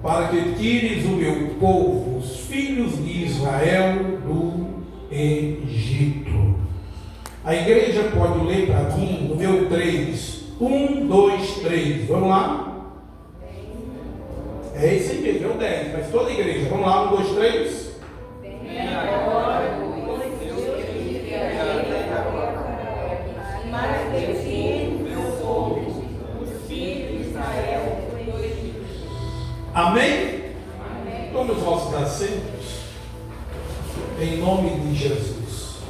para que tires o meu povo, os filhos de Israel, do Egito. A igreja pode ler para mim no meu 3. 1, 2, 3. Vamos lá? É isso aí mesmo, é o 10, mas toda a igreja. Vamos lá, 1, 2, 3. Amém? Tome os vossos assentos, em nome de Jesus.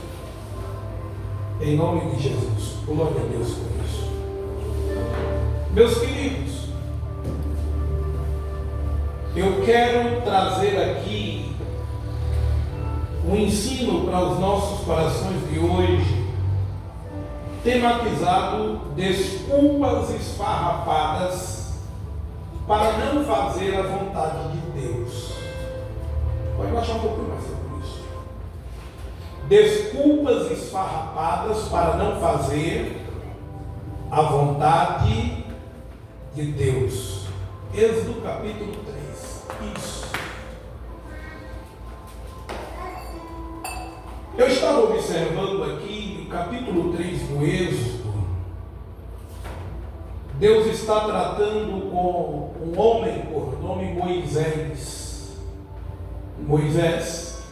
Em nome de Jesus. Glória a Deus por isso. Meus queridos, eu quero trazer aqui um ensino para os nossos corações de hoje, tematizado desculpas esfarrapadas para não fazer a vontade de Deus. Pode baixar um pouquinho mais sobre isso. Desculpas esfarrapadas para não fazer a vontade de Deus. Êxodo capítulo 3. Isso. Eu estava observando aqui no capítulo 3 do Êxodo. Deus está tratando com um homem por nome Moisés. Moisés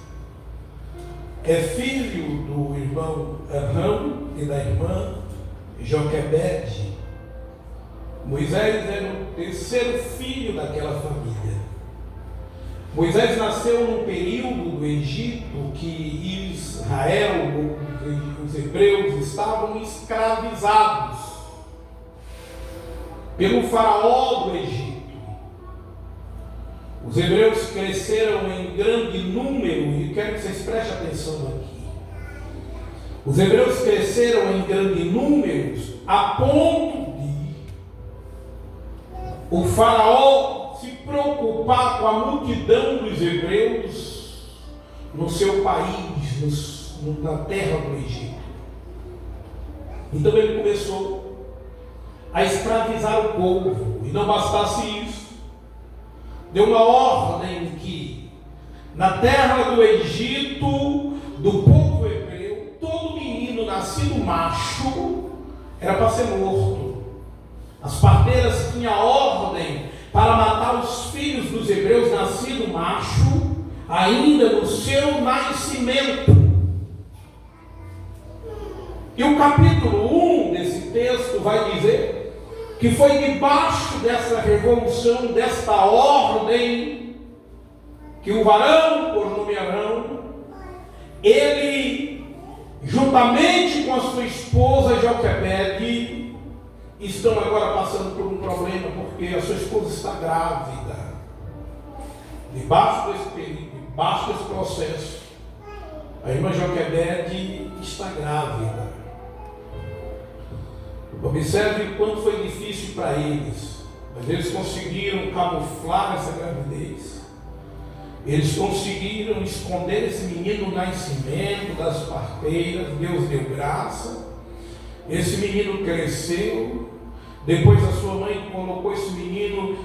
é filho do irmão Arão e da irmã Joquebede. Moisés era o terceiro filho daquela família. Moisés nasceu num período do Egito que Israel, os hebreus, estavam escravizados pelo faraó do Egito. Os hebreus cresceram em grande número, e quero que vocês prestem atenção aqui. Os hebreus cresceram em grande número a ponto de o faraó se preocupar com a multidão dos hebreus no seu país, na terra do Egito. Então ele começou a escravizar o povo, e não bastasse isso, deu uma ordem que na terra do Egito, do povo hebreu, todo menino nascido macho era para ser morto. As parteiras tinham a ordem para matar os filhos dos hebreus nascido macho, ainda no seu nascimento. E o capítulo 1 desse texto vai dizer que foi debaixo dessa revolução, desta ordem, que o varão, por nome Arão, ele, juntamente com a sua esposa Joquebede, estão agora passando por um problema, porque a sua esposa está grávida. Debaixo desse período, debaixo desse processo, a irmã Joquebede está grávida. Observe quanto foi difícil para eles, mas eles conseguiram camuflar essa gravidez. Eles conseguiram esconder esse menino no nascimento das parteiras. Deus deu graça. Esse menino cresceu. Depois a sua mãe colocou esse menino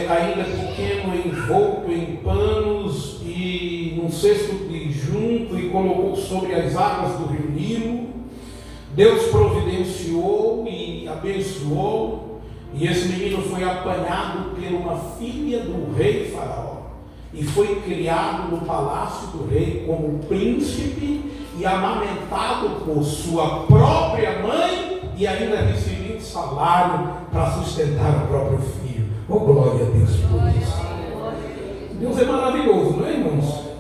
ainda pequeno, envolto em panos e num cesto de junco, e colocou sobre as águas do rio Nilo. Deus providenciou e abençoou, e esse menino foi apanhado por uma filha do rei Faraó, e foi criado no palácio do rei como príncipe, e amamentado por sua própria mãe, e ainda recebendo salário para sustentar o próprio filho. Oh, glória a Deus por isso. Deus é maravilhoso, não é, irmãos?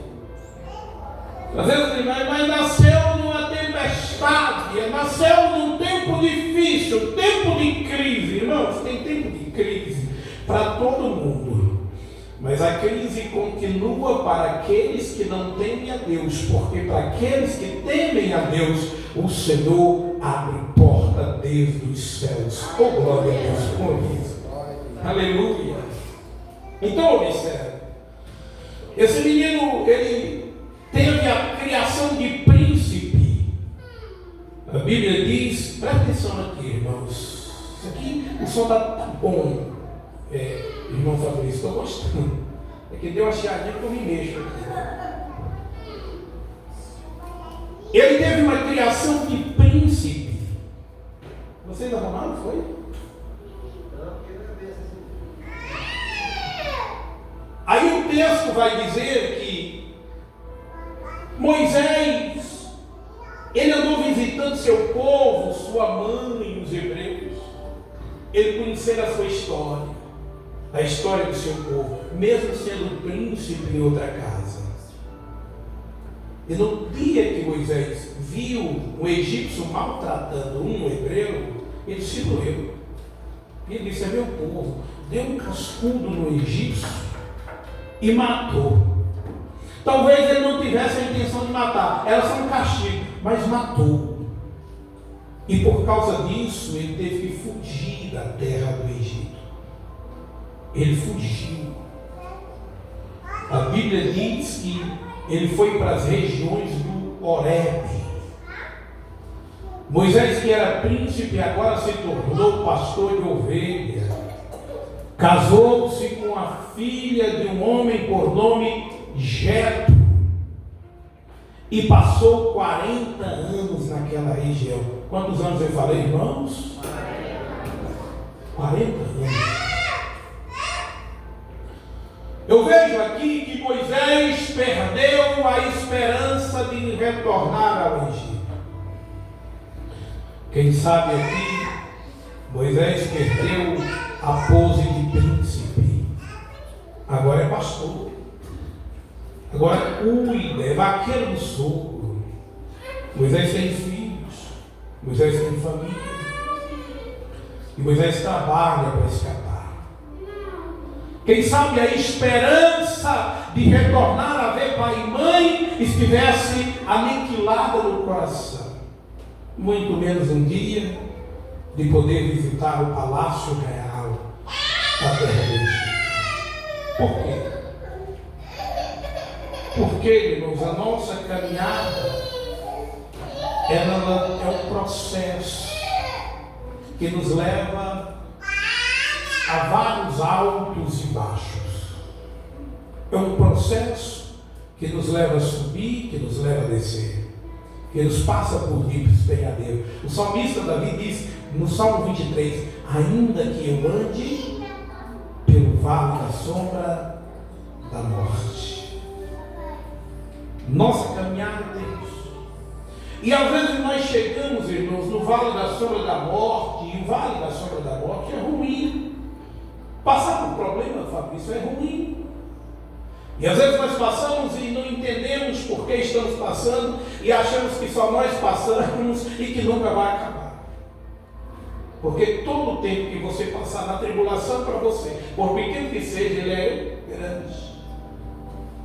Às vezes, mas nasceu numa tempestade, nasceu num tempo difícil, tempo de crise. Irmãos, tem tempo de crise para todo mundo, mas a crise continua para aqueles que não temem a Deus, porque para aqueles que temem a Deus, o Senhor abre porta desde os céus. Oh, glória a Deus por isso. Aleluia. Então observe, esse menino, ele teve a criação de príncipe. A Bíblia diz, presta atenção aqui, irmãos. Isso aqui, o som está bom. Irmão Fabrício, estou gostando. porque deu a chiadinha que eu me mexo aqui. Ele teve uma criação de príncipe. Vocês arrumaram, foi? Aí o texto vai dizer que Moisés, ele andou visitando seu povo, sua mãe, os hebreus. Ele conhecia a sua história, a história do seu povo, mesmo sendo príncipe em outra casa. E no dia que Moisés viu um egípcio maltratando um hebreu, ele se doeu. Ele disse: é meu povo. Deu um cascudo no egípcio e matou. Talvez ele não tivesse a intenção de matar, era só um castigo, mas matou. E por causa disso, ele teve que fugir da terra do Egito. Ele fugiu. A Bíblia diz que ele foi para as regiões do Horebe. Moisés, que era príncipe, agora se tornou pastor de ovelha. Casou-se com a filha de um homem por nome Jetro. E passou 40 anos naquela região. Quantos anos eu falei, irmãos? 40 anos. Eu vejo aqui que Moisés perdeu a esperança de retornar ao Egito. Quem sabe aqui, Moisés perdeu a pose de príncipe. Agora é pastor. Agora cuida, é vaqueiro do sogro. Moisés tem filhos. Moisés tem família. E Moisés trabalha para escapar. Quem sabe a esperança de retornar a ver pai e mãe estivesse aniquilada no coração. Muito menos um dia de poder visitar o palácio real da terra do Egito. Por quê? Porque, irmãos, a nossa caminhada ela é um processo que nos leva a vários altos e baixos. É um processo que nos leva a subir, que nos leva a descer, que nos passa por ribos penhadeiros. O salmista Davi diz no Salmo 23: ainda que eu ande pelo vale da sombra da morte. Nossa caminhada é isso. E às vezes nós chegamos, irmãos, no vale da sombra da morte, e o vale da sombra da morte é ruim. Passar por problema, Fabrício, é ruim. E às vezes nós passamos e não entendemos por que estamos passando, e achamos que só nós passamos e que nunca vai acabar. Porque todo o tempo que você passar na tribulação para você, por pequeno que seja, ele é grande.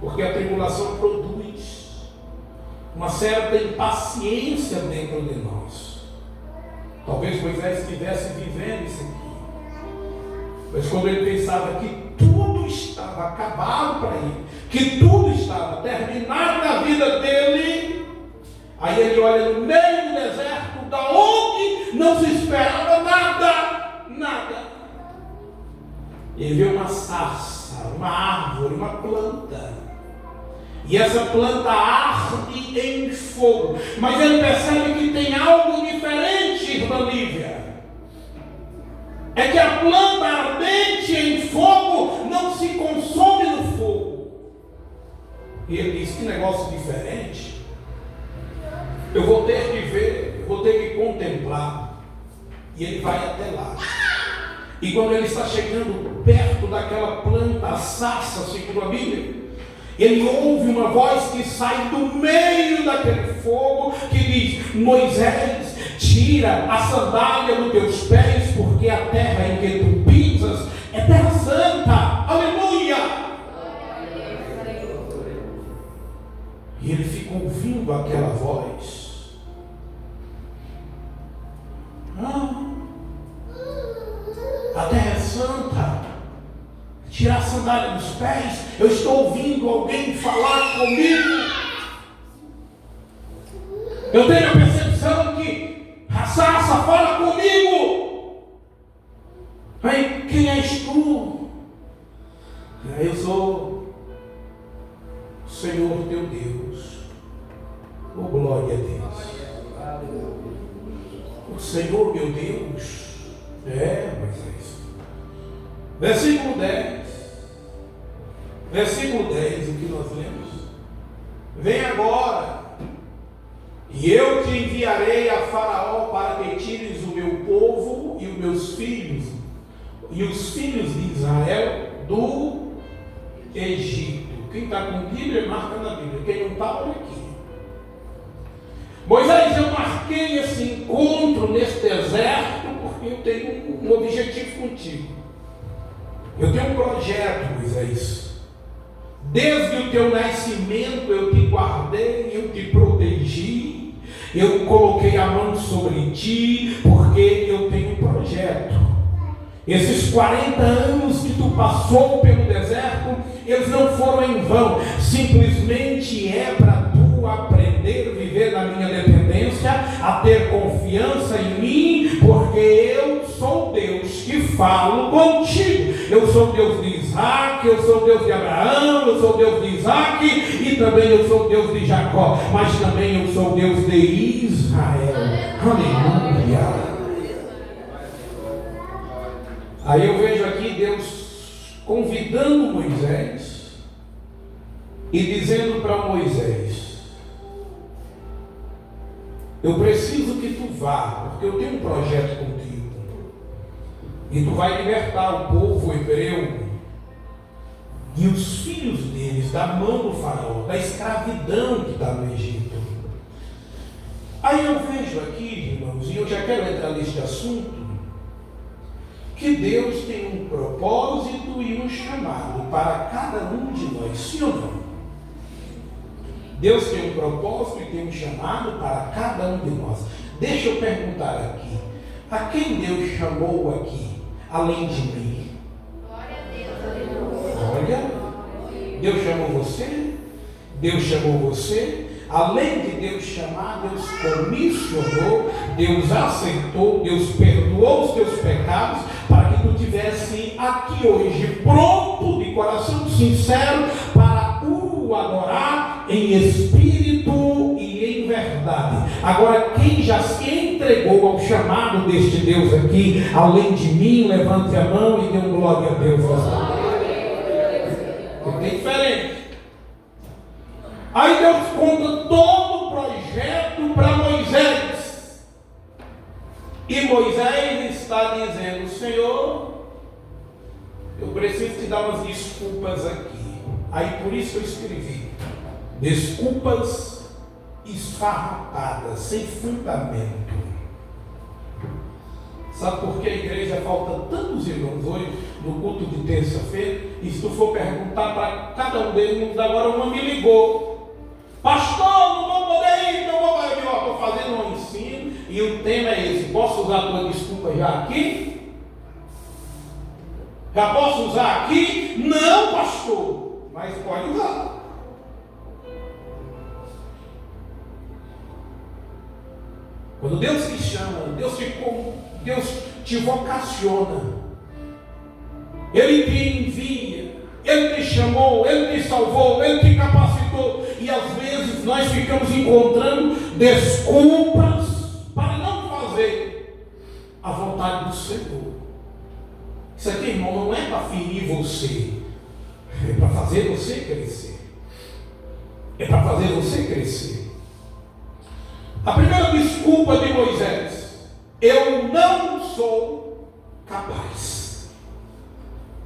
Porque a tribulação produz uma certa impaciência dentro de nós. Talvez Moisés estivesse vivendo isso aqui. Mas quando ele pensava que tudo estava acabado para ele, que tudo estava terminado na vida dele, aí ele olha no meio do deserto, da onde não se esperava nada. Ele vê uma sarça, uma árvore, uma planta. E essa planta arde em fogo. Mas ele percebe que tem algo diferente, irmã Lívia. É que a planta ardente em fogo não se consome no fogo. E ele diz: que negócio diferente. Eu vou ter que ver, eu vou ter que contemplar. E ele vai até lá. E quando ele está chegando perto daquela planta, a sarça, segundo a Bíblia, ele ouve uma voz que sai do meio daquele fogo, que diz: Moisés, tira a sandália dos teus pés, porque a terra em que tu pisas é terra santa. Aleluia! E ele fica ouvindo aquela voz. A terra é santa. Tirar a sandália dos pés. Eu estou ouvindo alguém falar comigo. Eu tenho a percepção que a sarça fala comigo. Aí, quem és tu? Eu sou Senhor teu Deus. Oh, glória a Deus. O Senhor meu Deus. Moisés. Versículo 10. Versículo 10, o que nós lemos. Vem agora, e eu te enviarei a Faraó para que tires o meu povo e os meus filhos, e os filhos de Israel do Egito. Quem está com Bíblia, marca na Bíblia. Quem não está, olha aqui. Moisés, eu marquei esse encontro nesse deserto porque eu tenho um objetivo contigo. Eu tenho um projeto, Moisés. Desde o teu nascimento eu te guardei, eu te protegi, eu coloquei a mão sobre ti, porque eu tenho um projeto. Esses 40 anos que tu passou pelo deserto, eles não foram em vão, simplesmente é para tu aprender a viver na minha dependência, a ter confiança em mim, porque eu sou Deus que falo contigo. Eu sou Deus de Isaac, eu sou Deus de Abraão, eu sou Deus de Isaac e também eu sou Deus de Jacó, mas também eu sou Deus de Israel. Aleluia. Aí eu vejo aqui Deus convidando Moisés e dizendo para Moisés: eu preciso que tu vá, porque eu tenho um projeto contigo. E tu vai libertar o povo hebreu e os filhos deles da mão do faraó, da escravidão que está no Egito. Aí eu vejo aqui, irmãos, e eu já quero entrar neste assunto, que Deus tem um propósito e um chamado para cada um de nós, sim ou não? Deus tem um propósito e tem um chamado para cada um de nós. Deixa eu perguntar aqui, a quem Deus chamou aqui, além de mim? Glória a Deus. Olha, Deus chamou você, Deus chamou você. Além de Deus chamar, Deus comissionou, Deus aceitou, Deus perdoou os teus pecados, para que tu estivesse aqui hoje, pronto, de coração sincero, para o adorar em espírito e em verdade. Agora, quem já se entregou ao chamado deste Deus aqui, além de mim, levante a mão e dê um glória a Deus. É diferente. Aí Deus conta todo o projeto para Moisés. E Moisés está dizendo: Senhor, eu preciso te dar umas desculpas aqui. Aí por isso eu escrevi: desculpas esfarrapadas, sem fundamento. Sabe por que a igreja falta tantos irmãos hoje no culto de terça-feira? E se tu for perguntar para cada um deles, agora uma me ligou: pastor, não vou poder ir, não vou poder ir. Estou fazendo um ensino e o tema é esse. Posso usar a tua desculpa já aqui? Já posso usar aqui? Não, pastor, mas pode usar. Quando Deus te chama, Deus te vocaciona, Ele te envia, Ele te chamou, Ele te salvou, Ele te capacitou. E às vezes nós ficamos encontrando desculpas para não fazer a vontade do Senhor. Isso aqui, irmão, não é para ferir você, é para fazer você crescer. É para fazer você crescer. A primeira desculpa de Moisés: eu não sou capaz.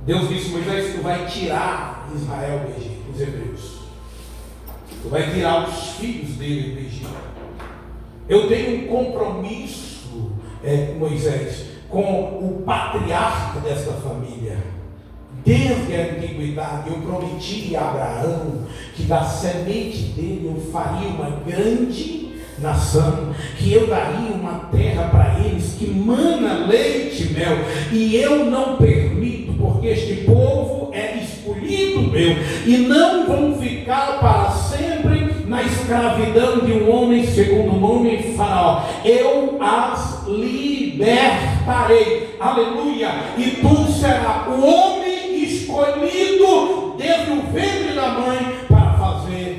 Deus disse: Moisés, tu vai tirar Israel do Egito, os hebreus. Tu vai tirar os filhos dele do Egito. Eu tenho um compromisso, Moisés, com o patriarca desta família. Desde a antiguidade eu prometi a Abraão que da semente dele eu faria uma grande nação, que eu daria uma terra para eles que mana leite e mel, e eu não permito, porque este povo é escolhido meu, e não vão ficar para sempre na escravidão de um homem segundo o nome Faraó. Eu as libertarei, aleluia, e tu serás o homem escolhido desde o ventre da mãe para fazer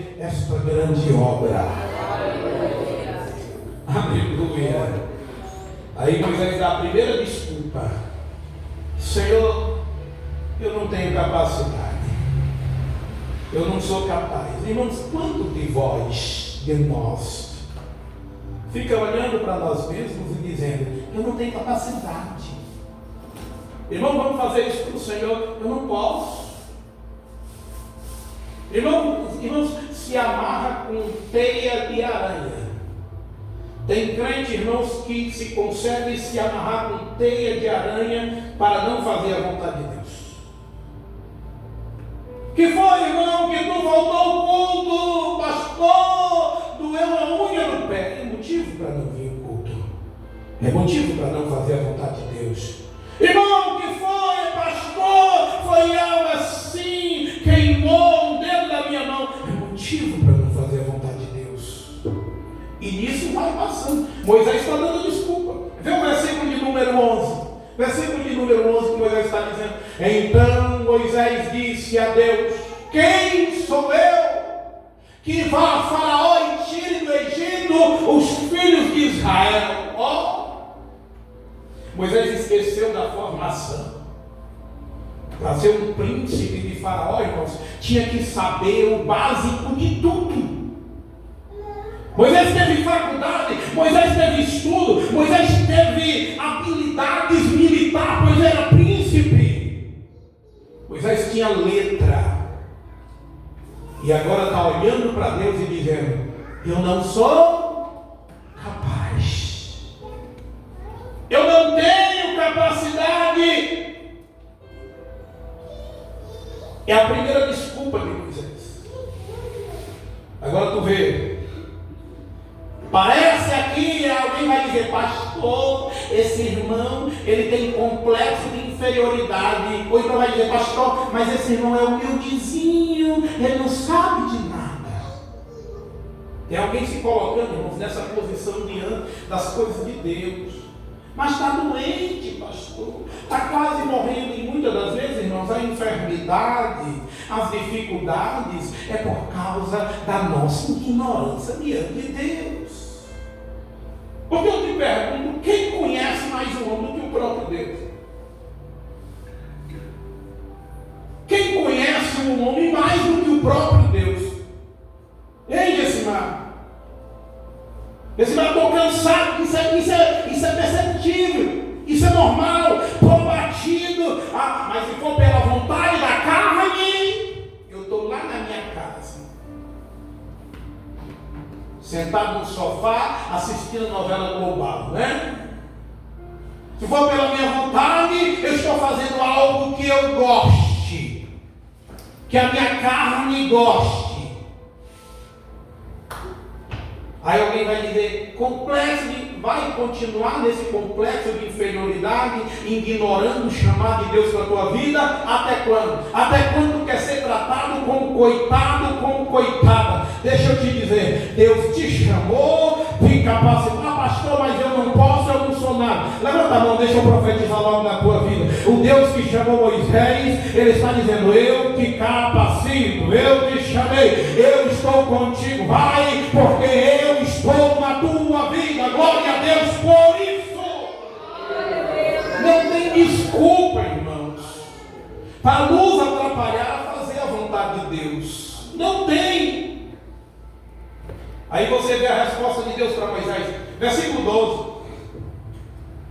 esta grande obra. Aleluia. Aí Moisés dá a primeira desculpa: Senhor, eu não tenho capacidade, eu não sou capaz. Irmãos, quanto de vós, de nós, fica olhando para nós mesmos e dizendo: eu não tenho capacidade. Irmão, vamos fazer isso para o Senhor? Eu não posso. Irmãos, se amarra com teia de aranha. Tem crente, irmãos, que se consegue se amarrar com teia de aranha para não fazer a vontade de Deus. Que foi, irmão, que tu voltou ao culto, pastor, doeu a unha no pé? É motivo para não vir ao culto. É motivo para não fazer a vontade de Deus. Irmão, que foi, pastor? Foi algo assim, queimou um dedo da minha mão. É motivo para não fazer a vontade de Deus. E nisso vai passando. Moisés está dando desculpa. Vê o versículo de número 11. Versículo de número 11 que Moisés está dizendo: então Moisés disse a Deus: quem sou eu que vá a Faraó e tire do Egito os filhos de Israel? Ó, Moisés esqueceu da formação. Para ser um príncipe de Faraó, irmãos, tinha que saber o básico de tudo. Moisés teve faculdade, Moisés teve estudo, Moisés teve habilidades militares, pois era príncipe. Moisés tinha letra. E agora está olhando para Deus e dizendo: eu não sou capaz. Eu não tenho capacidade. É a primeira desculpa de Moisés. Agora tu vê. Parece aqui, alguém vai dizer: pastor, esse irmão, ele tem complexo de inferioridade. Ou então vai dizer: pastor, mas esse irmão é humildezinho, ele não sabe de nada. Tem alguém se colocando, irmãos, nessa posição diante das coisas de Deus. Mas está doente, pastor, está quase morrendo. E muitas das vezes, irmãos, a enfermidade, as dificuldades é por causa da nossa ignorância diante de Deus. Porque eu te pergunto: quem conhece mais o homem do que o próprio Deus? Quem conhece o homem mais do que o próprio Deus? Ei, Gessimar? Gessimar, estou cansado. Isso é perceptível. Isso é normal. Estou batido. Mas se for pela vontade da carne, eu estou lá na minha casa, sentado no sofá, assistindo a novela global, né? Se for pela minha vontade, eu estou fazendo algo que eu goste, que a minha carne goste. Aí alguém vai dizer: vai continuar nesse complexo de inferioridade, ignorando o chamado de Deus para a tua vida, até quando? Até quando tu quer ser tratado como coitado, como coitada? Deixa eu te dizer, Deus te chamou, te capacitou. Pastor, mas eu não posso, eu não sou nada. Levanta a mão, deixa eu profetizar logo na tua vida. O Deus que chamou Moisés, Ele está dizendo: eu te capacito, eu te chamei, eu estou contigo, vai, porque eu estou na tua vida. Glória a Deus por isso. Não tem desculpa, irmãos, para nos atrapalhar a fazer a vontade de Deus. Não tem. Aí você vê a resposta de Deus para Moisés, versículo 12.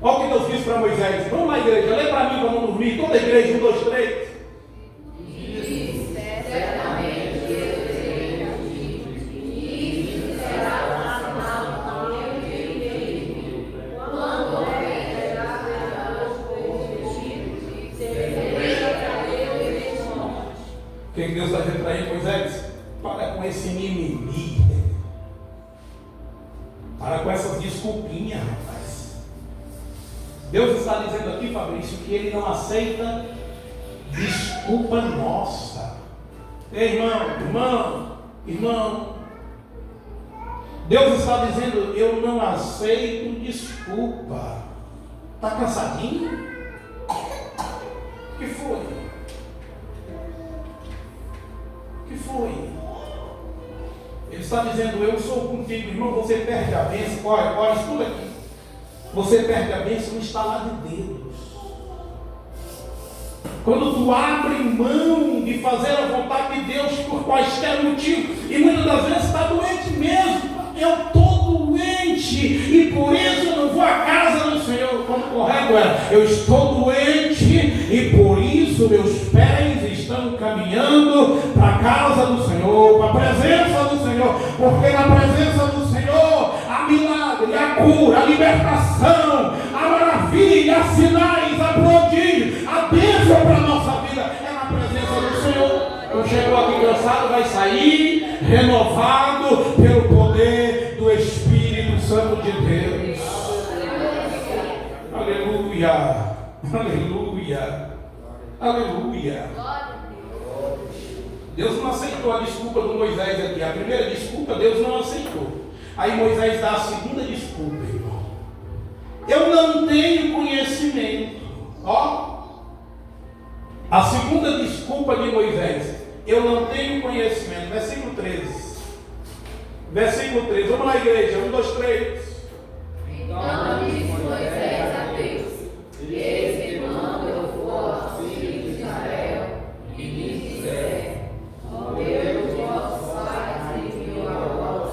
Olha o que Deus disse para Moisés. Vamos lá, igreja, lê para mim, vamos dormir. Toda a igreja, 1, 2, 3. O que Deus está dizendo para ele, Moisés? Para com esse mimimi. Para com essas desculpinhas, rapaz. Deus está dizendo aqui, Fabrício, que Ele não aceita desculpa nossa. Ei, irmão. Deus está dizendo: eu não aceito desculpa. Está cansadinho? O que foi? Ele está dizendo, eu sou contigo, irmão, você perde a bênção. Olha, escuta aqui. Você perde a bênção no estalar de dedos. Quando tu abre mão de fazer a vontade de Deus por quaisquer motivo, e muitas das vezes está doente mesmo. Eu estou doente e por isso eu não vou à casa do Senhor. Como correto é, eu estou doente e por isso meus pés estão caminhando para a casa do Senhor, para a presença do Senhor, porque na presença do Senhor há milagre, há cura, a libertação, a maravilha, há sinais, há prodígio, a bênção para a nossa vida é na presença do Senhor. Então chegou aqui cansado, vai sair renovado pelo poder do Espírito Santo de Deus. Aleluia, aleluia, aleluia. Deus não aceitou a desculpa do Moisés aqui. A primeira desculpa Deus não aceitou. Aí Moisés dá a segunda desculpa, irmão. Eu não tenho conhecimento. Ó, a segunda desculpa de Moisés. Eu não tenho conhecimento. Versículo 13. Versículo 13. Vamos lá, igreja. 1, 2, 3. Então disse Moisés a Deus: eis que quando eu for aos filhos de Israel e lhes disser, o Deus de vossos pais enviou a vós,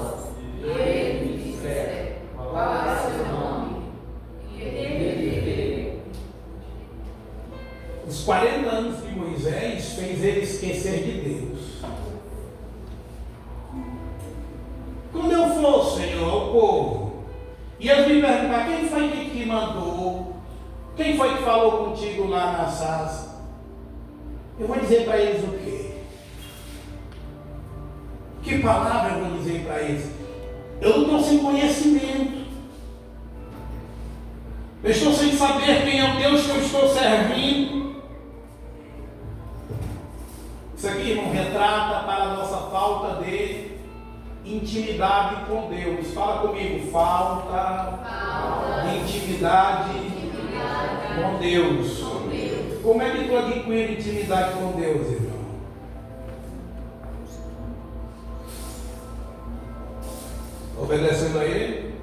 e eles me disserem, qual é o seu nome? E ele direi. Os 40 anos de Moisés fez ele esquecer de Deus. Quando eu for, Senhor, ao povo, e eles me perguntar, quem foi que te mandou? Quem foi que falou contigo lá na sarça? Eu vou dizer para eles o quê? Que palavra eu vou dizer para eles? Eu não estou sem conhecimento. Eu estou sem saber quem é o Deus que eu estou servindo. Isso aqui, irmão, retrata para a nossa falta de intimidade com Deus. Fala comigo, falta de intimidade com Deus. Como é que tu adquire intimidade com Deus, irmão? Obedecendo a Ele,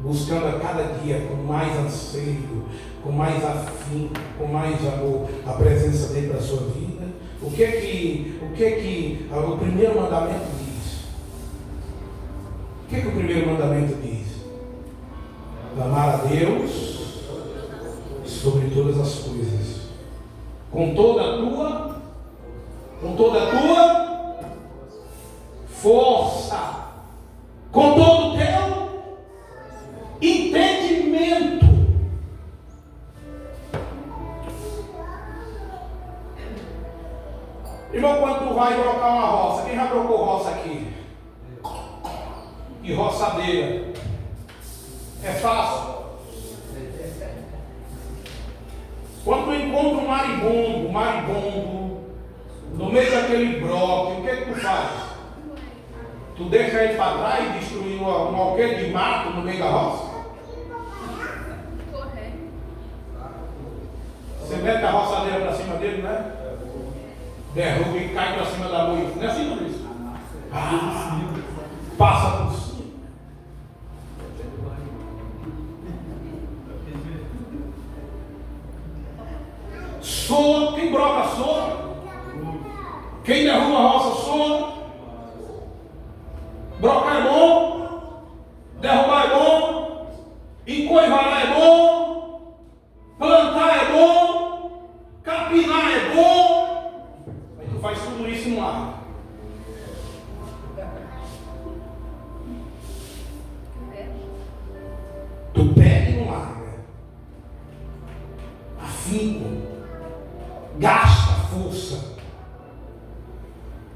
buscando a cada dia com mais anseio, com mais afinco, com mais amor a presença dele para a sua vida. O que é que o primeiro mandamento diz? O que é que o primeiro mandamento diz? Amar a Deus sobre todas as coisas, com toda a tua força, com todo o teu entendimento. Irmão, quando tu vai brocar uma roça, quem já brocou roça aqui? E roçadeira? É fácil. Quando tu encontra um marimbondo, no meio daquele broque, o que é que tu faz? Tu deixa ele para trás e destruir um alqueire de mato no meio da roça? Você mete a roçadeira para cima dele, né? Derruba e cai para cima da luz. Não é assim, não é isso? Passa por cima. Soa, quem broca soa. Quem derruba a roça soa. Brocar é bom. Derrubar é bom. Encoivarar é bom. Plantar é bom. Capinar é bom. Aí tu faz tudo isso no ar. Tu pega e não larga. Afinco. Gasta força.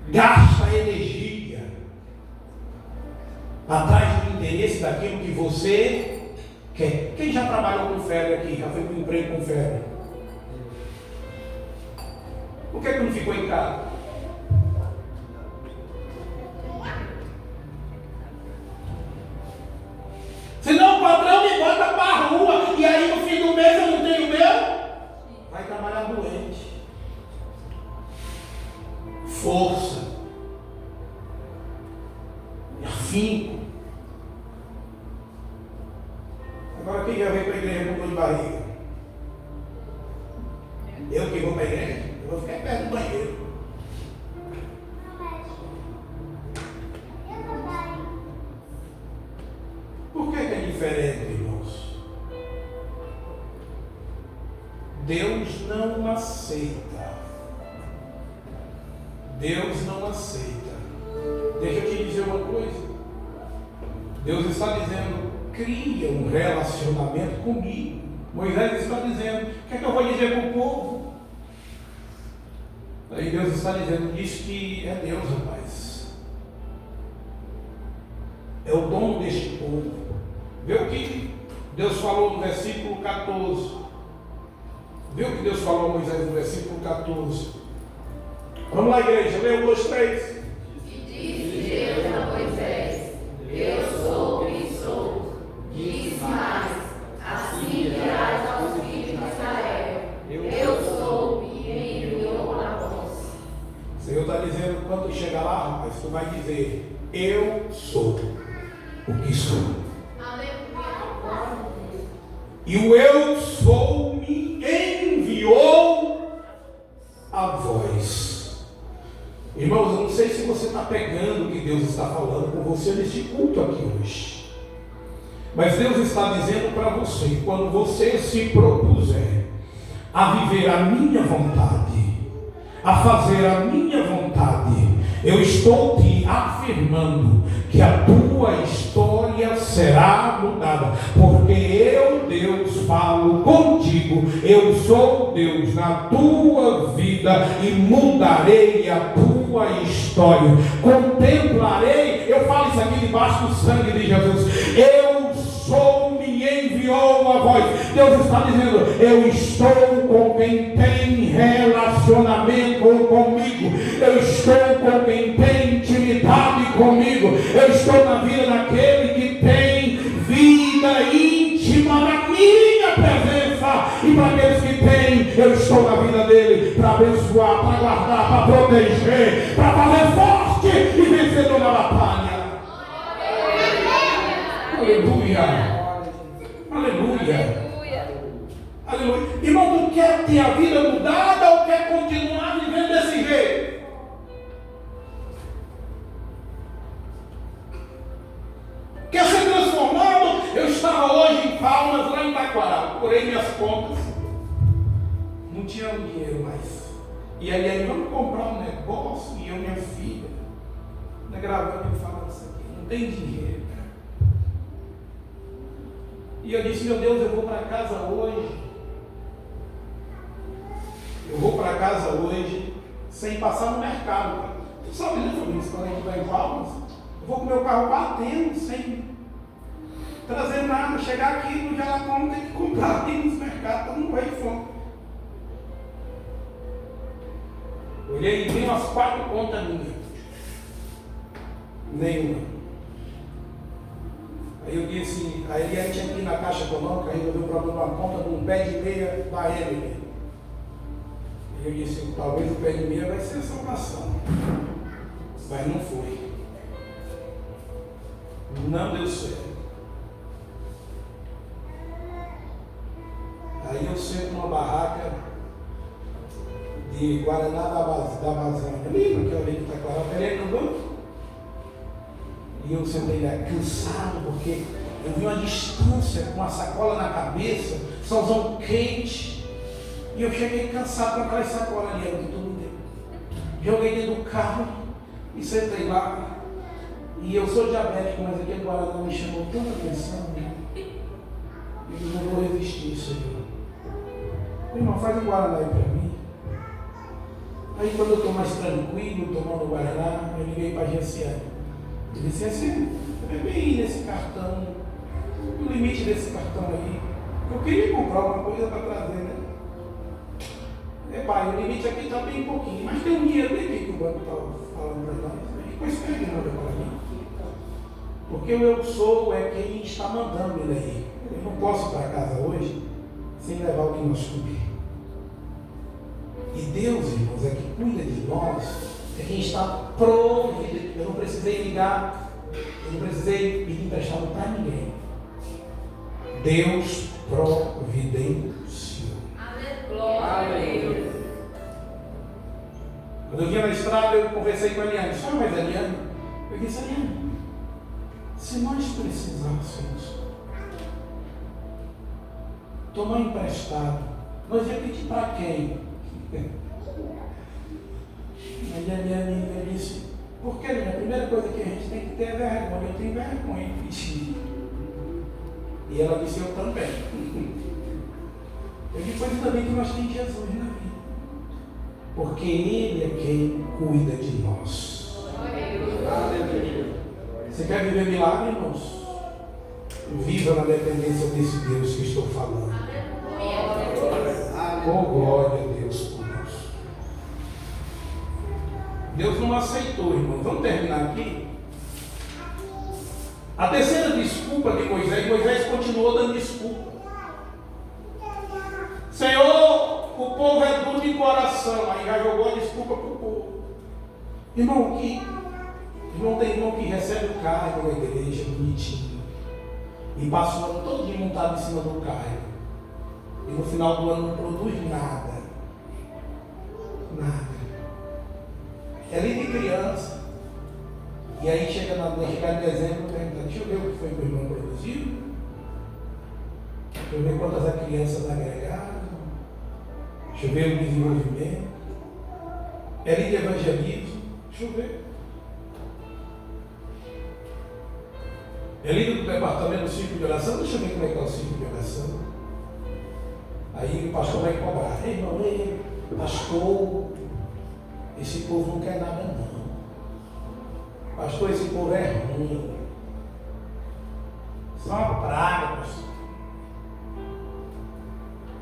Gasta energia. Atrás do interesse daquilo que você quer. Quem já trabalhou com febre aqui? Já foi para o emprego com febre? Por que não ficou em casa? Senão o patrão me bota para a rua e aí no fim do mês eu não tenho meu. Vai trabalhar doente. Força. afinco. Agora quem já veio para a igreja com dor de barriga? Eu que vou para a igreja? Eu vou ficar perto do banheiro. Por que é diferente, irmãos? Deus não aceita. Deus não aceita. Deixa eu te dizer uma coisa. Deus está dizendo, cria um relacionamento comigo. Moisés está dizendo, o que é que eu vou dizer para o povo? Aí Deus está dizendo, diz que é Deus, rapaz. É o dono deste povo. Vê o que Deus falou no versículo 14. Vê o que Deus falou a Moisés no versículo 14. Vamos lá, igreja, lê 1, 2, 3. E disse Deus a Moisés: Eu sou quem sou. Diz mais: assim dirás aos filhos de Israel: Eu sou, me enviou a vós. O Senhor está dizendo, quando chegar lá, rapaz, tu vai dizer, eu sou o que sou. E o eu sou me enviou a vós. Irmãos, eu não sei se você está pegando o que Deus está falando com você neste culto aqui hoje. Mas Deus está dizendo para você, quando você se propuser a viver a minha vontade, a fazer a minha vontade, eu estou te afirmando que a tua história será mudada, porque eu, Deus, falo contigo, eu sou Deus na tua vida e mudarei a tua história, contemplarei, eu falo isso aqui debaixo do sangue de Jesus, eu sou, me enviou a vós. Deus está dizendo, eu estou com quem tem relacionamento comigo, eu estou com quem tem intimidade comigo, eu estou na vida daquele que tem vida íntima na minha presença, e para aqueles que têm, eu estou na vida dele para abençoar, para guardar, para proteger, para fazer forte e vencedor na batalha. Aleluia. Aleluia. Aleluia. Irmão, tu quer ter a vida mudada ou quer continuar vivendo desse jeito? Quer ser transformado? Eu estava hoje em Palmas, lá em Taquara. Procurei minhas contas. Não tinha dinheiro mais. E aí, vamos comprar um negócio. E eu, minha filha, gravando e falando isso aqui. Não tem dinheiro. E eu disse, meu Deus, eu vou para casa hoje. Eu vou para casa hoje sem passar no mercado. Tu sabe, né, família? Quando a gente vai em Palmas, eu vou com o meu carro batendo, sem trazer nada. Chegar aqui no Jalacão, tem que comprar aqui nos mercados, para não morrer de fome. Olhei e vi umas 4 contas minhas. Nenhuma. Aí eu disse, aí a gente tinha que ir na Caixa Econômica, resolveu o problema da conta de um pé de meia da Emily. E eu disse, talvez o pé de meia vai ser a salvação. Mas não foi. Não deu certo. Aí eu sento numa barraca de Guaraná da Amazônia. Lembra que eu vi que está claro? Eu peguei no banco. E eu sentei lá cansado, porque eu vi uma distância com uma sacola na cabeça, solzão quente. E eu cheguei cansado com aquela sacola ali, era o que tudo me deu. Joguei dentro do carro e sentei lá. E eu sou diabético, mas aquele Guaraná me chamou tanta atenção. Eu não vou resistir, Senhor. Meu irmão, faz um Guaraná aí para mim. Aí quando eu estou mais tranquilo, tomando o Guaraná, eu liguei para a Genciane. Ele disse assim, é bem nesse cartão, o limite desse cartão aí. Eu queria comprar alguma coisa para trazer, né? Pai, o limite aqui está bem pouquinho, mas tem um dinheiro aqui que o banco está falando para nós. Depois pega nada para mim. Porque o eu sou é quem está mandando ele aí. Eu não posso ir para casa hoje sem levar o que nós comemos. E Deus, irmãos, é que cuida de nós. É quem está providenciando. Eu não precisei ligar Eu não precisei pedir emprestado para ninguém. Deus providenciou. Glória a Deus. Quando eu vinha na estrada, eu conversei com a Eliane. Sabe mais a Eliane? Eu disse, Eliane, se nós precisássemos tomar emprestado, nós ia pedir para quem? Aí a Eliane disse, porque a primeira coisa que a gente tem que ter é vergonha. Eu tenho vergonha de pedir. E ela disse, eu também. Eu disse, ainda bem que nós temos Jesus na vida. Porque Ele é quem cuida de nós. Você quer viver milagre, irmãos? Viva na dependência desse Deus que estou falando. Oh, glória a Deus por isso. Deus não aceitou, irmãos. Vamos terminar aqui? A terceira desculpa de Moisés continuou dando desculpa. Senhor, o povo é duro de coração. Aí já jogou a desculpa para o povo. Irmão, tem irmão que recebe o cargo na igreja, bonitinho, e passa o ano todo montado em cima do cargo. E no final do ano não produz nada. Nada. É líder de criança. E aí chega em dezembro, deixa eu ver o que foi que o irmão produziu. Deixa eu ver quantas as crianças agregaram. Deixa eu ver o desenvolvimento. É líder de evangelismo. Deixa eu ver. É líder do departamento do círculo de oração. Deixa eu ver como é que está o círculo de oração. Aí o pastor vai cobrar. Ei, irmão, pastor, esse povo não quer nada não. Pastor, esse povo é ruim. Isso é uma praga, pastor.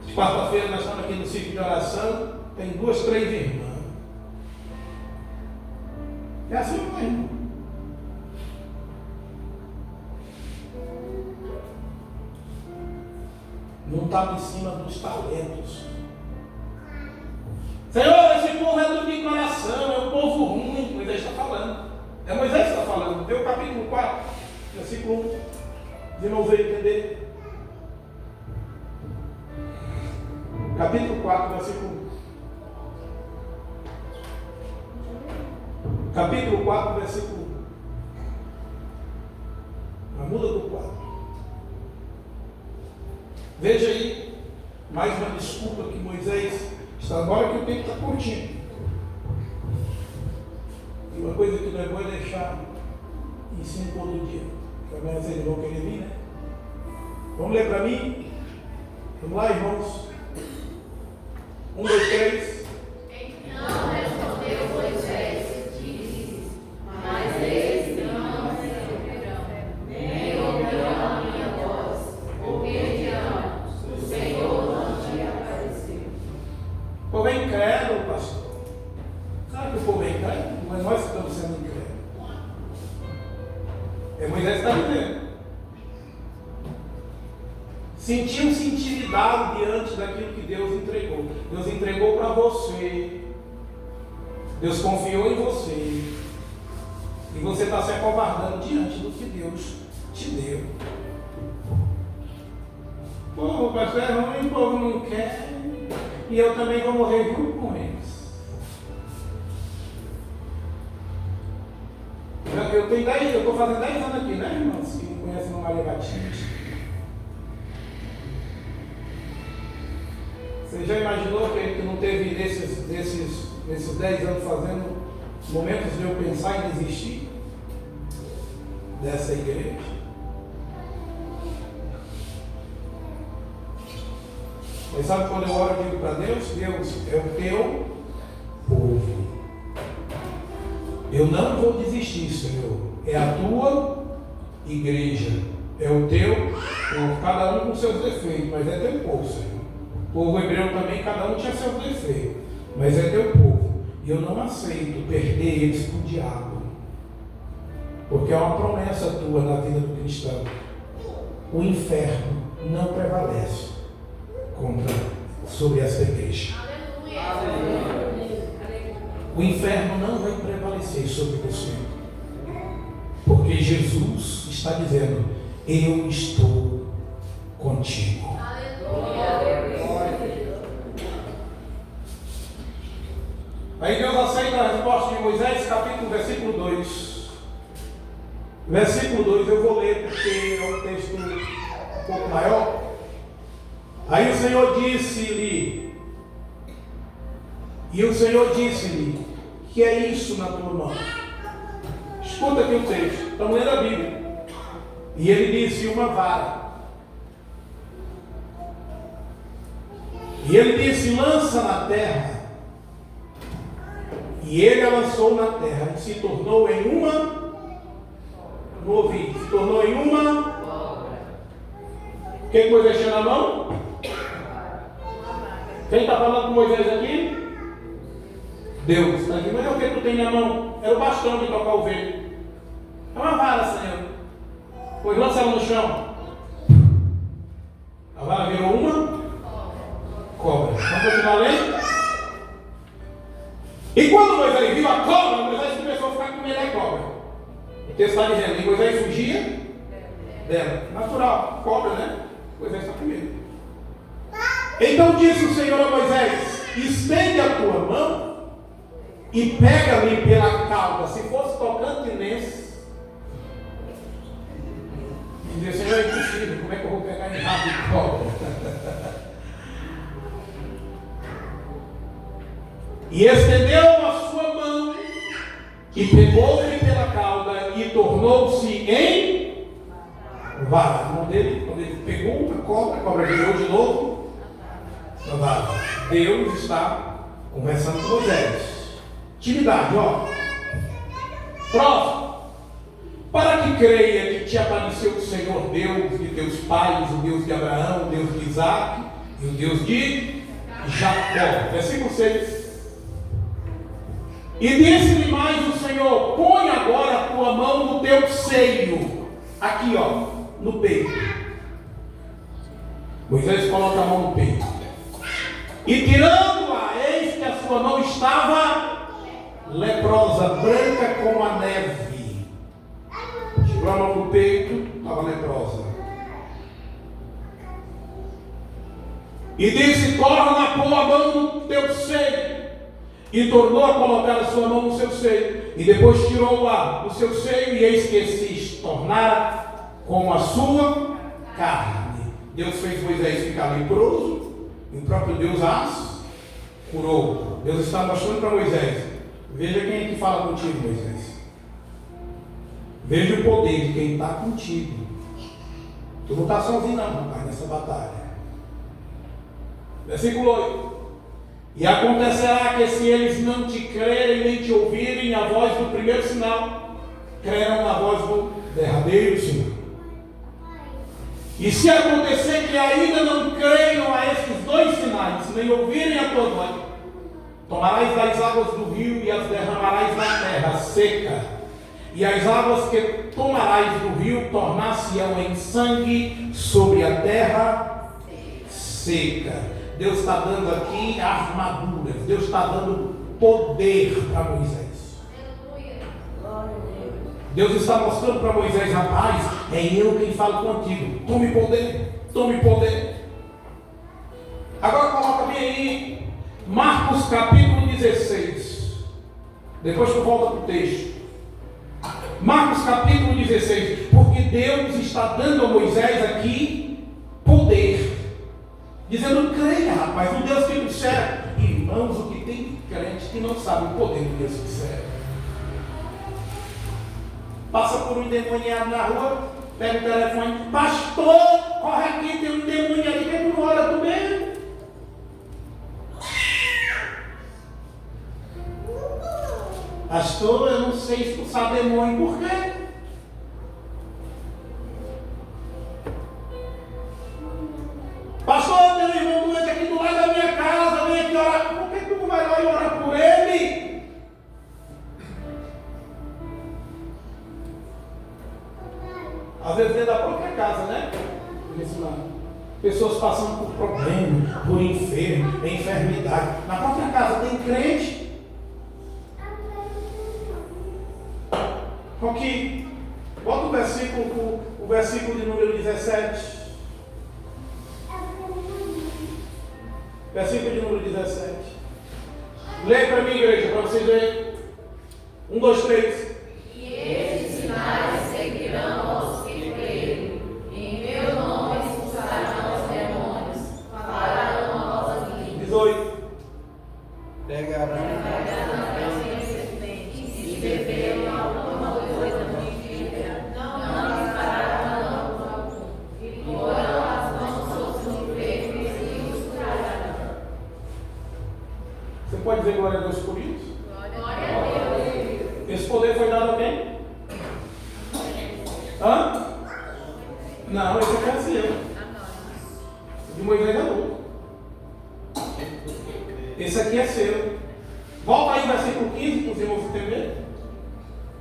De quarta-feira nós estamos aqui no ciclo de oração. Tem 2, 3 irmãs. É assim mesmo. Não estava em cima dos talentos. Senhor, esse povo é do de coração, é um povo ruim. Moisés está falando. É Moisés que está falando. Vê o capítulo 4, versículo 1. De novo veio entender. Capítulo 4, versículo 1. Capítulo 4, versículo 1. A muda do 4. Veja aí, mais uma desculpa que Moisés está agora que o tempo está curtinho. E uma coisa que não é boa é deixar em cima todo dia. Porque amanhã vocês vão querer vir, né? Vamos ler para mim? Vamos lá, irmãos? 1, 2, 3. Então respondeu Moisés e disse, mas eles não receberão, nem ouvirão a minha voz, porque dirão, o Senhor não te apareceu. O povo é incrédulo, pastor. Sabe que o povo é incrédulo? Mas nós que estamos sendo incrédulos. É Moisés que está dizendo. Sentiu-se intimidado diante daquilo que Deus entregou. Deus entregou para você. Deus confiou em você. E você está se acovardando diante do que Deus te deu. Pô, o pastor é ruim, o povo não quer. E eu também vou morrer junto com eles. Eu estou fazendo 10 anos aqui, né, irmãos? Que me conhecem no Maria Batista. Você já imaginou que não teve nesses 10 anos fazendo momentos de eu pensar em desistir dessa igreja? Mas sabe quando eu oro e digo para Deus? Deus é o teu povo. Eu não vou desistir, Senhor. É a tua igreja. É o teu povo. Cada um com seus defeitos, mas é teu povo, Senhor. O povo hebreu também, cada um tinha seus defeitos, mas é teu povo. E eu não aceito perder eles para o diabo. Porque é uma promessa tua na vida do cristão. O inferno não prevalece sobre essa igreja. O inferno não vai prevalecer sobre você. Porque Porque Jesus está dizendo: eu estou contigo. Aí Deus aceita a resposta de Moisés, versículo 2. Versículo 2 eu vou ler porque é um texto um pouco maior. Aí o Senhor disse-lhe, que é isso na tua mão? Escuta aqui o texto, estamos lendo a Bíblia. E ele disse: uma vara. E ele disse: lança na terra. E ele a lançou na terra e se tornou em uma. Não ouvi. Se tornou em uma. O que Moisés tinha na mão? Quem está falando com Moisés aqui? Deus. Está dizendo: mas o que tu tem na mão? Era o bastão de tocar o vento. É uma vara, Senhor. Pois lança ela no chão. A vara virou uma cobra. Vamos continuar lendo? E quando Moisés viu a cobra, Moisés começou a ficar com medo da cobra. O texto está dizendo: e Moisés fugia dela. Natural, cobra, né? Moisés está com medo. Então disse o Senhor a Moisés: estende a tua mão e pega-me pela cauda. Se fosse tocante nesse, e dizer: Senhor, é impossível, como é que eu vou pegar em rabo de cobra? E estendeu a sua mão e pegou-lhe pela cauda e tornou-se em vara. A mão dele, quando ele pegou a cobra virou de novo na vara. Deus está conversando com Moisés. Intimidade, ó. Próximo. Para que creia que te apareceu o Senhor Deus de teus pais, o Deus de Abraão, o Deus de Isaac e o Deus de Jacó. Versículo 6. E disse-lhe mais o Senhor: põe agora a tua mão no teu seio. Aqui, ó, no peito. Moisés coloca a mão no peito. E tirando-a, eis que a sua mão estava leprosa, branca como a neve. Tirou a mão no peito, estava leprosa. E disse: torna a pôr a mão no teu seio. E tornou a colocar a sua mão no seu seio. E depois tirou-a do seu seio, e eis que se tornara como a sua carne. Deus fez Moisés ficar leproso, e o próprio Deus as curou. Deus está mostrando para Moisés: veja quem é que fala contigo, Moisés. Veja o poder de quem está contigo. Tu não está sozinho não, rapaz, nessa batalha. Versículo 8. E acontecerá que se eles não te crerem nem te ouvirem a voz do primeiro sinal, crerão na voz do derradeiro sinal. E se acontecer que ainda não creiam a estes dois sinais, nem ouvirem a tua voz, tomarás das águas do rio e as derramarás na terra seca, e as águas que tomarás do rio tornar-se-ão em sangue sobre a terra seca. Deus está dando aqui armaduras. Deus está dando poder para Moisés. Deus está mostrando para Moisés: rapaz, é eu quem falo contigo. Tome poder, tome poder. Agora coloca bem aí Marcos capítulo 16. Depois tu volta para o texto. Marcos capítulo 16. Porque Deus está dando a Moisés aqui poder. Dizendo: creia, rapaz, no Deus que nos serve. Irmãos, o que tem crente que não sabe o poder do Deus que serve. Passa por um endemoniado na rua, pega o telefone: pastor, corre aqui, tem um demônio ali, que tu não ora tu mesmo? Pastor, eu não sei expulsar demônio, por quê? Pastor, tem um irmão doente aqui do lado da minha casa, vem aqui orar. Por que tu não vai lá e ora por ele? Às vezes dentro da própria casa, né? Pessoas passando por problemas, por enfermidade. Na própria casa tem crente. Porque, o versículo de número 17. Versículo de número 17. Leia para mim, igreja, para vocês verem. 1, 2, 3. E estes sinais seguirão aos que crerem. Em meu nome expulsarão os demônios, falarão novas línguas. 18. Pegarão e beberão alguma coisa nociva, não dispararão algum, e porão as mãos sobre os enfermos e os curarão. Você pode dizer glória a Deus por isso? Glória a Deus. Esse poder foi dado a quem? Hã? Não, esse aqui é seu. De Moisés é outro. Esse aqui é seu. Volta aí, versículo 15, para os irmãos entenderem.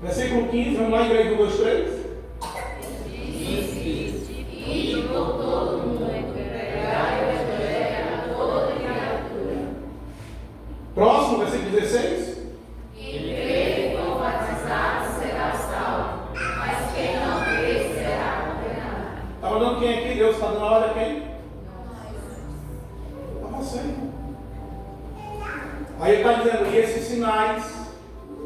Versículo 15, vamos lá, igreja 1, 2, 3. E por todo o mundo, pregai o evangelho a toda criatura. Próximo, versículo 16. Quem crer e for batizado será salvo, mas quem não crer será condenado. Está mandando quem aqui? Deus está dando a hora a quem? Para você, irmão. Aí ele está dizendo, e esses sinais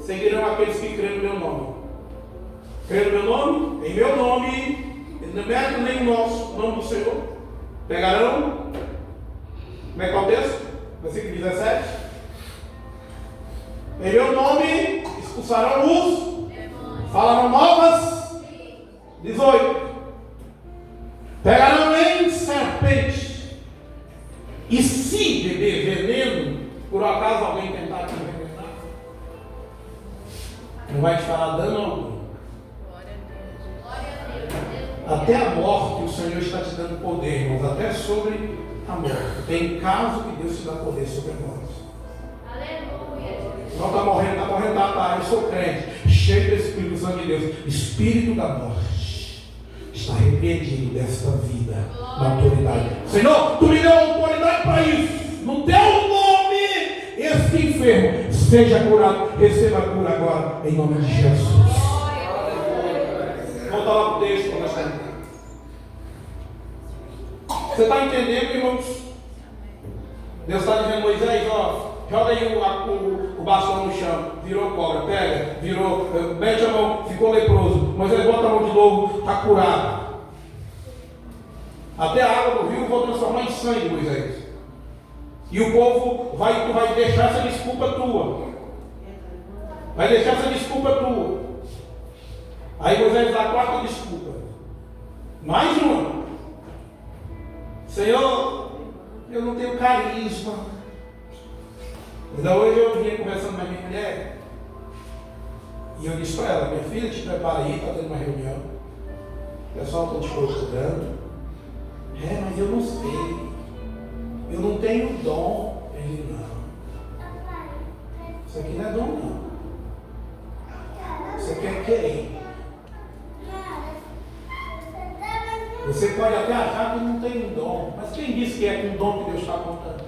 seguirão aqueles que creem no meu nome. Creem no meu nome? Em meu nome, ele não mete nem o nosso, o nome do Senhor. Pegarão, como é que é o texto? Versículo 17. Em meu nome expulsarão os, falarão novas. 18. Pegarão em serpente, e se beber veneno, por acaso alguém tentar te envenenar, não vai te falar dano algum. Até a morte o Senhor está te dando poder, irmãos, até sobre a morte. Tem caso que Deus te dá poder sobre a morte. Não está morrendo, tá, eu sou crente, cheio do Espírito Santo de Deus. Espírito da morte está repreendido desta vida, na autoridade. Senhor, tu me deu autoridade para isso. No teu nome, esse enfermo seja curado. Receba a cura agora, em nome de Jesus. Volta lá para o texto para nós terminar. Você está entendendo, irmãos? Deus está dizendo, Moisés, ó, joga aí o bastão no chão, virou cobra, pega, virou, mete a mão, ficou leproso. Moisés bota a mão de novo, está curado. Até a água do rio vou transformar em sangue, Moisés. E o povo tu vai deixar essa desculpa tua. Vai deixar essa desculpa tua. Aí Moisés dá a quarta desculpa. Mais uma. Senhor, eu não tenho carisma. Então hoje eu vinha conversando com a minha mulher. E eu disse para ela, minha filha, te prepara aí, está tendo uma reunião. O pessoal está te procurando. Mas eu não sei. Eu não tenho dom. Ele, não. Isso aqui não é dom, não. Isso aqui é querer. Você pode até achar que não tem um dom. Mas quem disse que é com o dom que Deus está contando?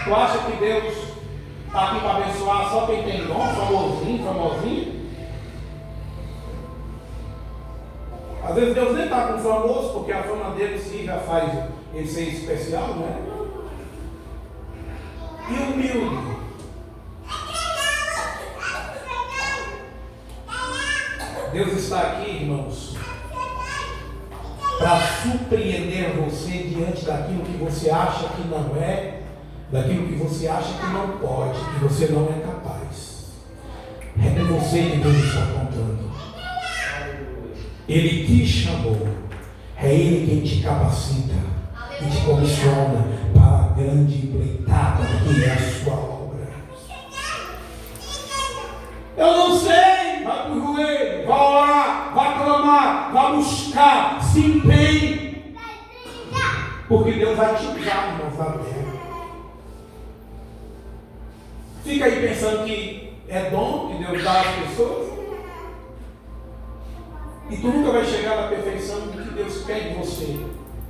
Tu acha que Deus está aqui para abençoar só quem tem dom? Famosinho? Às vezes Deus nem está com famoso, porque a fama dele sim já faz ele ser especial, né? E humilde. Deus está aqui, irmãos, para surpreender você diante daquilo que você acha que não é, daquilo que você acha que não pode, que você não é capaz. É com você que Deus está contando. Ele te chamou, é Ele quem te capacita e te comissiona para a grande empreitada que é a sua obra. Eu não sei, vai para o joelho, vai orar, vai clamar, vai buscar, se empenhe, porque Deus vai te usar, irmãos, na terra. Fica aí pensando que é dom que Deus dá às pessoas. E tu nunca vai chegar na perfeição do que Deus quer de você.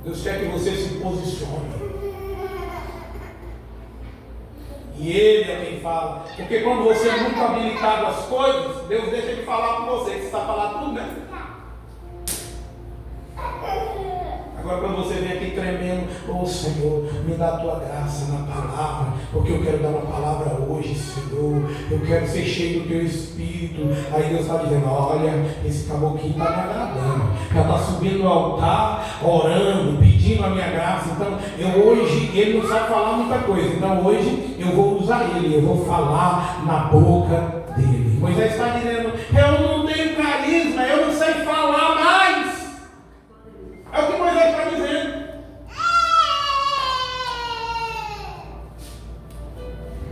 Deus quer que você se posicione. E Ele é quem fala. Porque quando você é muito habilitado às coisas, Deus deixa Ele falar com você. Você sabe falar tudo, né? Agora quando você vem aqui tremendo, ô Senhor, me dá a tua graça na palavra, porque eu quero dar uma palavra hoje, Senhor. Eu quero ser cheio do teu Espírito. Aí Deus está dizendo, olha, esse caboclinho está me agradando. Já está subindo no altar, orando, pedindo a minha graça. Então, hoje, ele não sabe falar muita coisa. Então hoje eu vou usar ele, eu vou falar na boca dele. Moisés está dizendo, eu não tenho carisma, eu não sei falar mais. É o que Moisés está dizendo.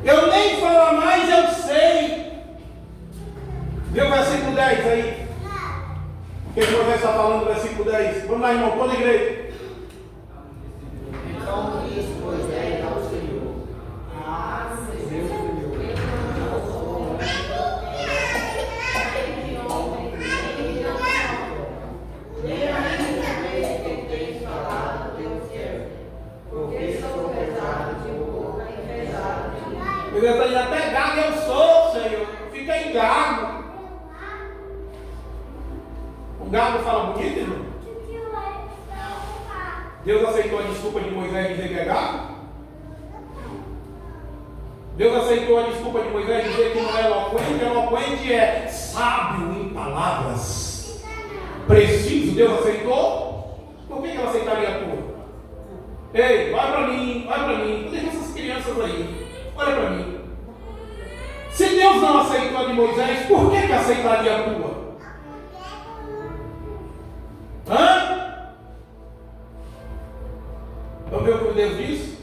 Eu nem falar mais, eu sei. Vê o versículo 10 aí. O que Moisés está falando no versículo 10? Vamos lá, irmão, toda a igreja. Então disse Moisés ao Senhor: Ah, Senhor, eu não sou homem, nem de homem, nem de nação, nem ainda que tens falado teu servo, porque sou pesado de boca e pesado de língua. Ele está dizendo, até gago eu sou, Senhor. Fica em gago. O gago fala bonito, irmão? Deus aceitou a desculpa de Moisés dizer que é gago? Deus aceitou a desculpa de Moisés dizer que não é eloquente? Eloquente é sábio em palavras. Preciso, Deus aceitou? Por que ela aceitaria a tua? Ei, vai para mim, vai para mim. Deixa essas crianças aí. Olha para mim. Se Deus não aceitou a de Moisés, por que aceitaria a tua? Hã? Vamos ver o que Deus diz?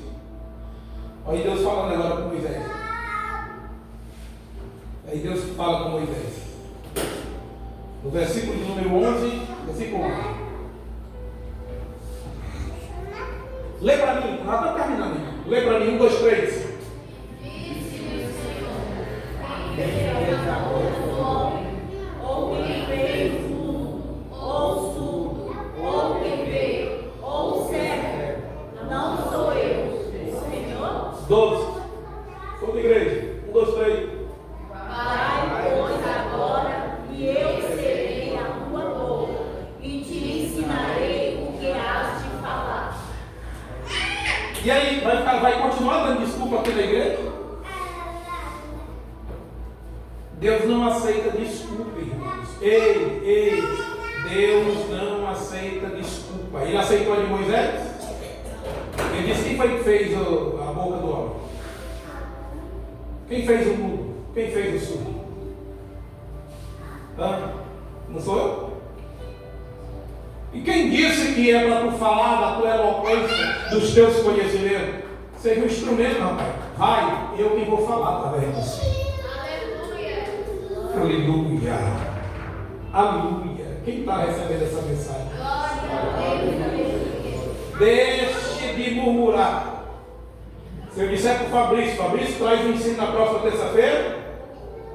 Olha Deus falando agora com Moisés. Aí Deus fala com Moisés. No versículo de número 11, versículo 11. Lê para mim, já está terminando. Lê para mim, 1, 2, 3. Disse-lhe o Senhor: Ou quem fez o mundo, ou surdo, ou quem veio, ou cego, não sou eu, Senhor? 12. Toda a igreja. 1, 2, 3. Vai, pois, agora, e eu serei a tua boca, e te ensinarei o que has de falar. E aí, vai continuar dando desculpa aqui na igreja? Deus não aceita desculpa, irmãos. Ei, Deus não aceita desculpa. Ele aceitou a de Moisés? Ele disse: quem foi que fez a boca do homem? Quem fez o mundo? Quem fez o surdo? Não sou eu? E quem disse que é para tu falar da tua eloquência, dos teus conhecimentos? Seja um instrumento, rapaz. Vai, eu que vou falar através de você. Aleluia. Aleluia. Quem está recebendo essa mensagem? Deixe de murmurar. Se eu disser para o Fabrício, traz o ensino na próxima terça-feira,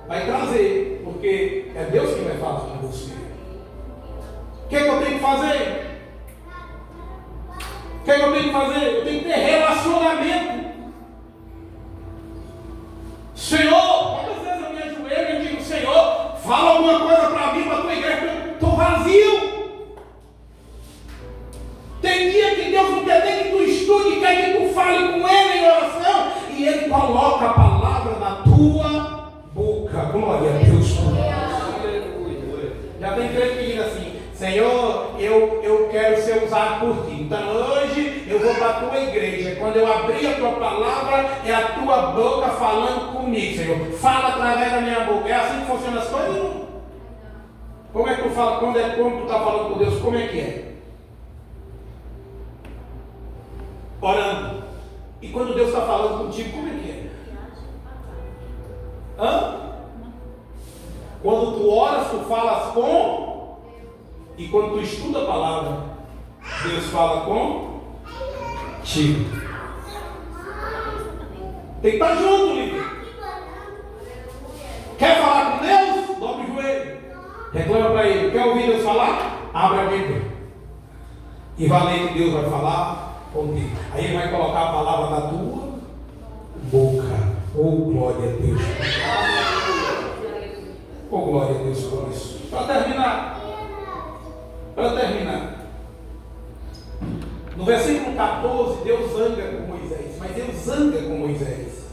vai trazer, porque é Deus que vai falar com você. O que eu tenho que fazer? O que eu tenho que fazer? Eu tenho que ter relacionamento. Senhor, quantas vezes eu me ajoelho e digo: Senhor, fala alguma coisa para mim, para a tua igreja, eu estou vazio. Tem dia que Deus não quer nem que tu estude, quer que tu fale com Ele em oração, e Ele coloca a palavra na tua boca. Glória a Deus. Já tem crente que diz assim: Senhor, eu quero ser usado por ti. Então hoje eu vou para a tua igreja. Quando eu abrir a tua palavra, é a tua boca falando comigo, Senhor. Fala através da minha boca. É assim que funcionam as coisas? Não? Como é que tu fala? Quando tu está falando com Deus, como é que é? Orando. E quando Deus está falando contigo, como é que é? Quando tu oras, tu falas com. E quando tu estuda a palavra, Deus fala contigo. Tem que estar junto, líder. Quer falar com Deus? Dobre o joelho. Reclama para Ele. Quer ouvir Deus falar? Abre a Bíblia. E vai ler que Deus vai falar contigo. Aí Ele vai colocar a palavra na tua boca. Oh, glória a Deus. Oh, glória a Deus por isso. Para terminar, no versículo 14, Deus zanga com Moisés, mas Deus zanga com Moisés.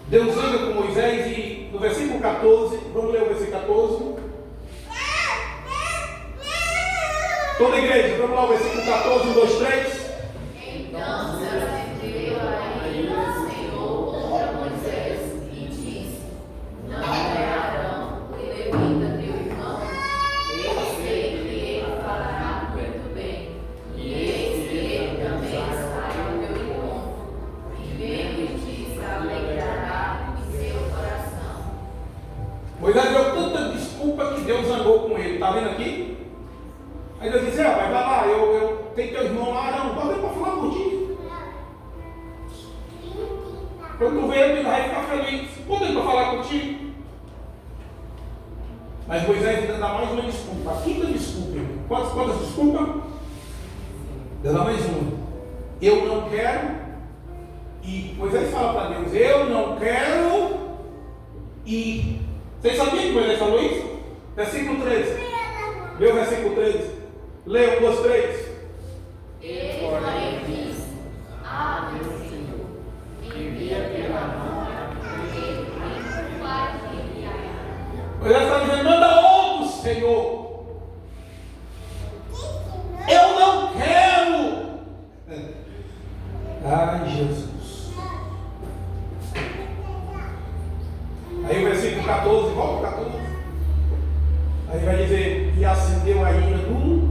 Deus zanga com Moisés e no versículo 14, vamos ler o versículo 14. Toda a igreja, vamos lá o versículo 14, 1, 2, 3. Então se arrependeu ainda o Senhor contra Moisés e disse: Não é Arão, o levita teu irmão? Eu sei que ele falará muito bem, e eis que ele também sai ao teu encontro, e vendo ti se alegrará em seu coração. Moisés deu tanta desculpa que Deus zangou com ele. Está vendo aqui? Aí Deus disse: vai lá, eu tenho teu irmão lá, Arão, pode vir para falar contigo. Quando tu ver, ele vai ficar feliz. Pode vir para falar contigo. Mas Moisés ainda dá mais uma desculpa. A quinta desculpa, irmão. Quantas desculpas? Dá mais uma. Eu não quero. E Moisés fala para Deus: eu não quero ir. Vocês sabiam que Moisés falou isso? Versículo 13. Lê o versículo 13. Lê 1, 2, 3. Ele, porém, disse: meu Senhor, envia pela mão aquele para que enviar. Moisés está dizendo: manda outro, Senhor. Eu não quero. Ai, Jesus. Aí o versículo 14, volta 14. Aí vai dizer: e acendeu a ira do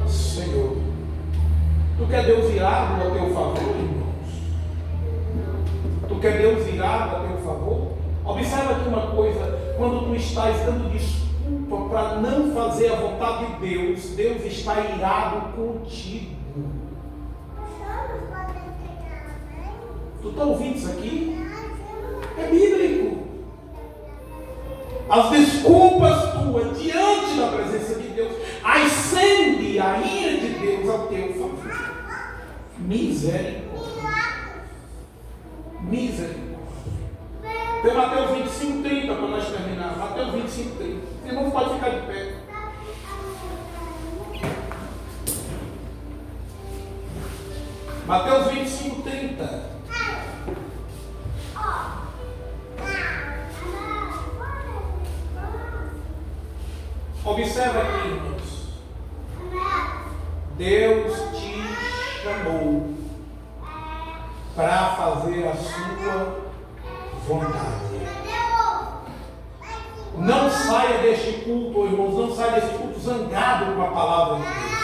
Senhor. Tu quer Deus irado a teu favor, irmãos? Tu quer Deus irado a teu favor? Observa aqui uma coisa: quando tu estás dando desculpa para não fazer a vontade de Deus, Deus está irado contigo. Tu está ouvindo isso aqui? É bíblico. As desculpas tuas diante da presença de Deus acende a ira de Deus a teu favor. Misericórdia. Tem Mateus 25, 30 para nós terminar. Mateus 25, 30. Os irmãos podem ficar de pé. Mateus 25, 30. Observa aqui, irmãos. Deus te chamou para fazer a sua vontade. Não saia deste culto, irmãos, não saia deste culto zangado com a palavra de Deus,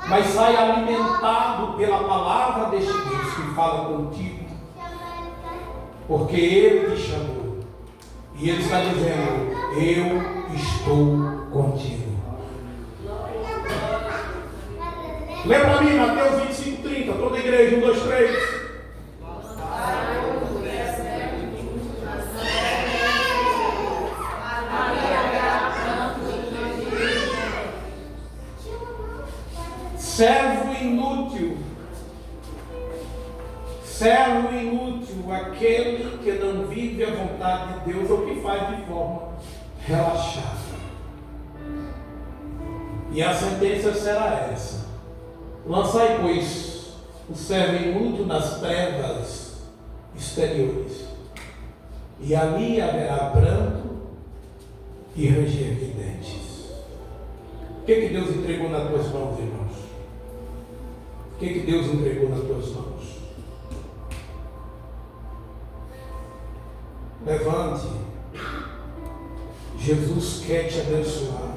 mas saia alimentado pela palavra deste Deus que fala contigo, porque Ele te chamou e Ele está dizendo: eu estou contigo. Lê para mim Mateus 25, 30. Toda a igreja, 1, 2, 3. Servo inútil. Servo inútil, aquele que não vive a vontade de Deus ou que faz de forma relaxada. E a sentença será essa: lançai, pois, o servo inútil nas trevas exteriores, e ali haverá pranto e ranger de dentes. O que Deus entregou nas tuas mãos, irmãos? O que Deus entregou nas tuas mãos? Levante. Jesus quer te abençoar.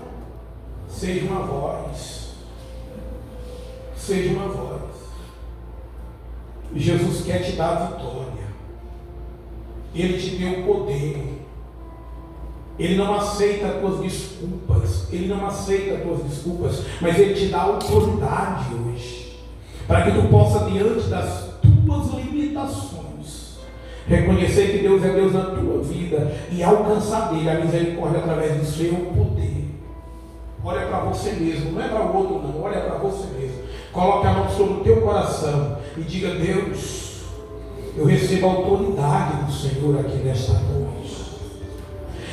Seja uma voz. Seja uma voz. Jesus quer te dar a vitória. Ele te deu poder. Ele não aceita as tuas desculpas. Ele não aceita as tuas desculpas. Mas Ele te dá autoridade hoje, para que tu possa, diante das tuas limitações, reconhecer que Deus é Deus na tua vida e alcançar dele a misericórdia através do seu poder. Olha para você mesmo, não é para o outro não, olha para você mesmo. Coloque a mão sobre o teu coração e diga: Deus, eu recebo a autoridade do Senhor aqui nesta noite.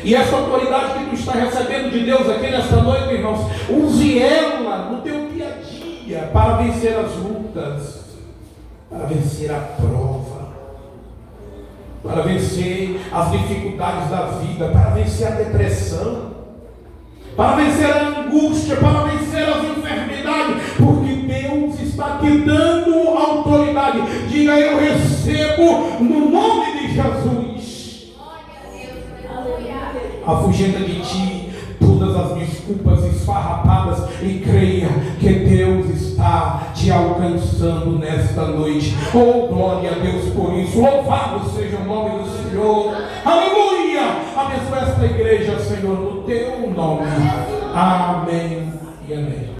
E essa autoridade que tu está recebendo de Deus aqui nesta noite, irmãos, use ela no teu dia a dia para vencer as lutas, para vencer a prova, para vencer as dificuldades da vida, para vencer a depressão, para vencer a angústia, para vencer as enfermidades, porque Deus está te dando autoridade. Diga: eu recebo no nome de Jesus. Afugenta de ti todas as desculpas esfarrapadas e creia que Deus está te alcançando nesta noite. Oh, glória a Deus por isso. Louvado seja o nome do Senhor. Aleluia. Abençoa esta igreja, Senhor, no teu nome. Amém e amém.